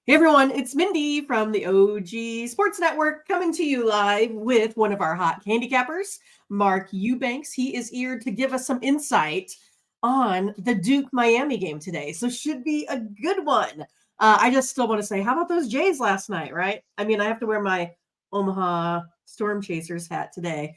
Hey everyone, it's Mindy from the OG Sports Network coming to you live with one of our hot handicappers, Mark Eubanks. He is here to give us some insight on the Duke Miami game today. So should be a good one. I just still want to say, how about those Jays last night, right? I mean, I have to wear my Omaha Storm Chasers hat today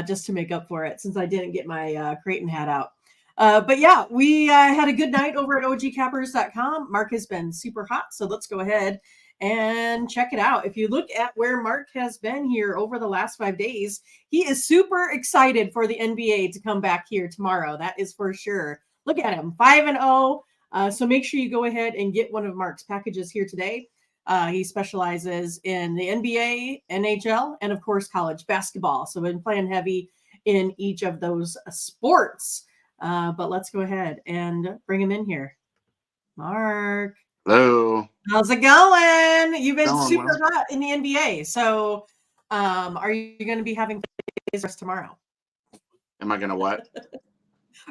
just to make up for it since I didn't get my Creighton hat out. But yeah, we had a good night over at ogcappers.com. Mark has been super hot, so let's go ahead and check it out. If you look at where Mark has been here over the last 5 days, he is super excited for the NBA to come back here tomorrow. That is for sure. Look at him, 5-0. So make sure you go ahead and get one of Mark's packages here today. He specializes in the NBA, NHL, and of course college basketball. So been playing heavy in each of those sports. But let's go ahead and bring him in here. Mark. Hello. How's it going? You've been Going super well. hot in the NBA. So are you going to be having plays for us tomorrow? Am I gonna what?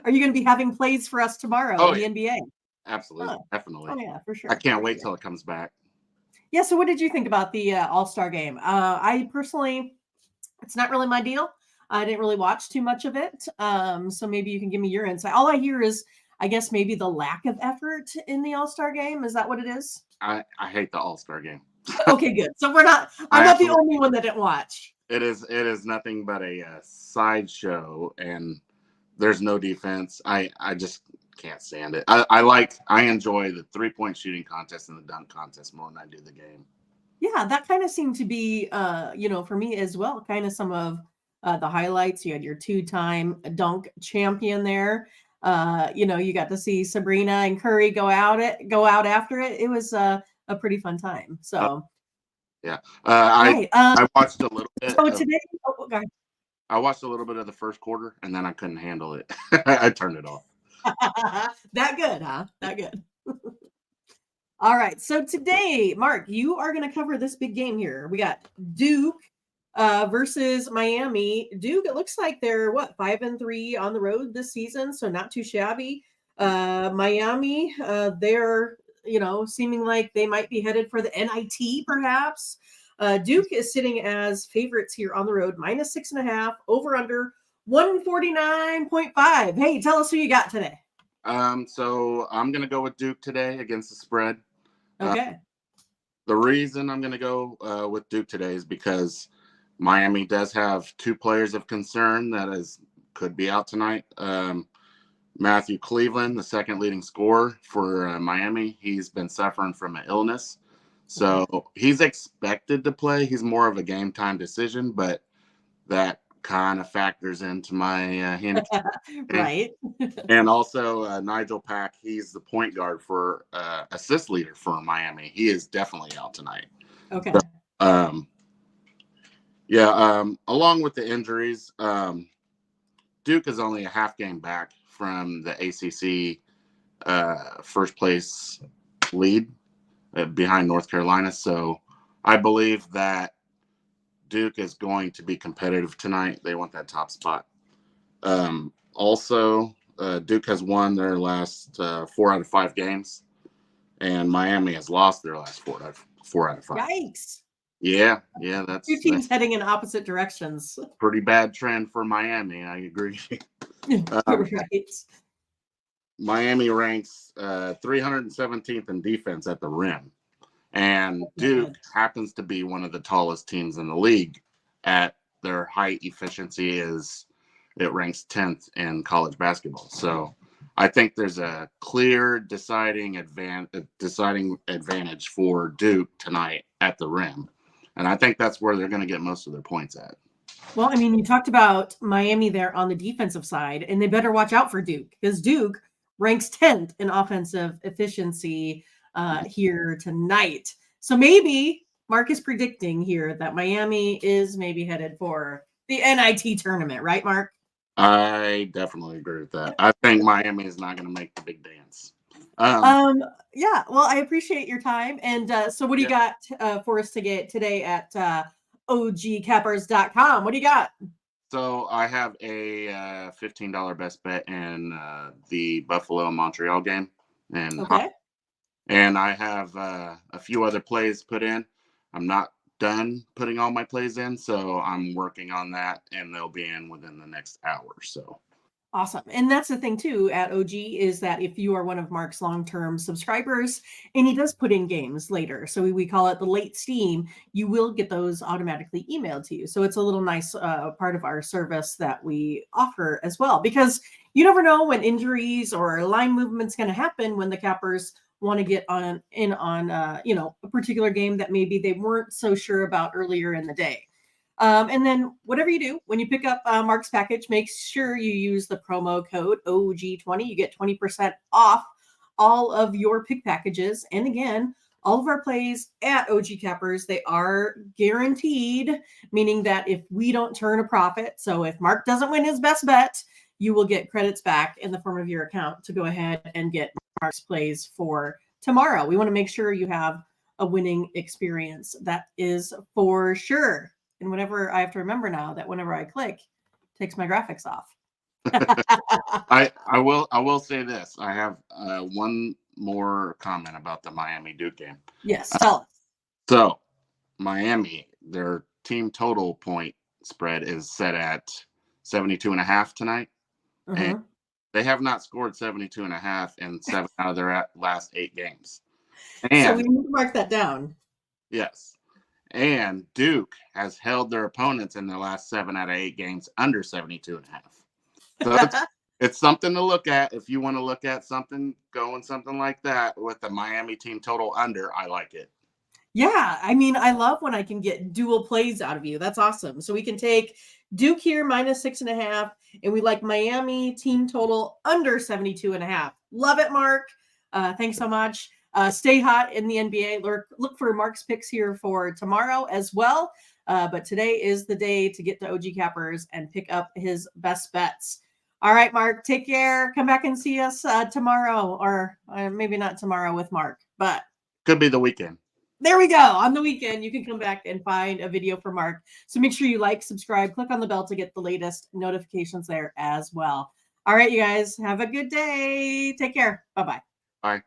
Are you going to be having plays for us tomorrow Oh in the yeah, NBA? absolutely, Oh, definitely. oh yeah, for I sure. can't For wait sure. till it comes back. Yeah, so what did you think about the All-Star game? I personally, it's not really my deal. I didn't really watch too much of it. So maybe you can give me your insight. All I hear is, I guess, maybe the lack of effort in the All-Star game. Is that what it is? I hate the All Star game. Okay, good. So I'm I not the absolutely. only one that didn't watch. It is nothing but a sideshow, and there's no defense. I just can't stand it. I enjoy the 3-point shooting contest and the dunk contest more than I do the game. Yeah, that kind of seemed to be, for me as well, kind of some of the highlights. You had your two-time dunk champion there. You got to see Sabrina and Curry go out after it. It was a pretty fun time. Uh, So, yeah, right. I watched a little bit So of today, oh, okay. I watched a little bit of the first quarter, and then I couldn't handle it. I turned it off. That good, huh? That good. All right. So today, Mark, you are going to cover this big game here. We got Duke versus Miami. Duke, it looks like they're 5-3 on the road this season, so not too shabby. Miami, they're seeming like they might be headed for the NIT, perhaps. Duke is sitting as favorites here on the road, -6.5, over under 149.5. Hey, tell us who you got today. So I'm gonna go with Duke today against the spread. Uh, Okay. the reason I'm gonna go with Duke today is because Miami does have two players of concern could be out tonight. Matthew Cleveland, the second leading scorer for Miami, he's been suffering from an illness, Okay. so he's expected to play. He's more of a game time decision, but that kind of factors into my handicap. Right. And also Nigel Pack, he's the point guard for assist leader for Miami. He is definitely out tonight. So, Okay. um, yeah, along with the injuries, Duke is only a half game back from the ACC first place lead behind North Carolina. So I believe that Duke is going to be competitive tonight. They want that top spot. Also, Duke has won their last 4 out of 5 games, and Miami has lost their last 4 out of 5. Yikes. Yeah, Two that's teams heading in opposite directions. pretty bad trend for Miami. I agree. um, Right. Miami ranks 317th in defense at the rim, and Oh my Duke God. happens to be one of the tallest teams in the league. At their height efficiency is it ranks 10th in college basketball. So I think there's a clear deciding advantage for Duke tonight at the rim, and I think that's where they're going to get most of their points at. Well, I mean, you talked about Miami there on the defensive side, and they better watch out for Duke because Duke ranks 10th in offensive efficiency here tonight. So maybe Mark is predicting here that Miami is maybe headed for the NIT tournament, right, Mark? I definitely agree with that. I think Miami is not going to make the big dance. Um, Yeah, well, I appreciate your time. And so what do you yeah. got for us to get today at ogcappers.com? What do you got? So I have a $15 best bet in the Buffalo Montreal game, and Okay. And I have a few other plays put in. I'm not done putting all my plays in, so I'm working on that, and they'll be in within the next hour. So Awesome. And that's the thing too at OG is that if you are one of Mark's long-term subscribers and he does put in games later, so we call it the late Steam, you will get those automatically emailed to you. So it's a little nice part of our service that we offer as well, because you never know when injuries or line movement's going to happen when the cappers want to get on a particular game that maybe they weren't so sure about earlier in the day. And then whatever you do, when you pick up Mark's package, make sure you use the promo code OG20. You get 20% off all of your pick packages. And again, all of our plays at OG Cappers, they are guaranteed, meaning that if we don't turn a profit, so if Mark doesn't win his best bet, you will get credits back in the form of your account to go ahead and get Mark's plays for tomorrow. We want to make sure you have a winning experience. That is for sure. And whenever I have to remember now that whenever I click, it takes my graphics off. I will say this. I have one more comment about the Miami Duke game. Yes, tell us. So Miami, their team total point spread is set at 72.5 tonight. And they have not scored 72.5 in 7 out of their last 8 games. And so we need to mark that down. Yes. And Duke has held their opponents in their last 7 out of 8 games under 72.5. So it's something to look at. If you want to look at something like that with the Miami team total under, I like it. Yeah, I mean, I love when I can get dual plays out of you. That's awesome. So we can take Duke here -6.5, and we like Miami team total under 72.5. Love it, Mark. Thanks so much. Stay hot in the NBA. Look for Mark's picks here for tomorrow as well. But today is the day to get to OG Cappers and pick up his best bets. All right, Mark, take care. Come back and see us tomorrow, or maybe not tomorrow with Mark, but could be the weekend. There we go. On the weekend, you can come back and find a video for Mark. So make sure you like, subscribe, click on the bell to get the latest notifications there as well. All right, you guys, have a good day. Take care. Bye-bye. Bye.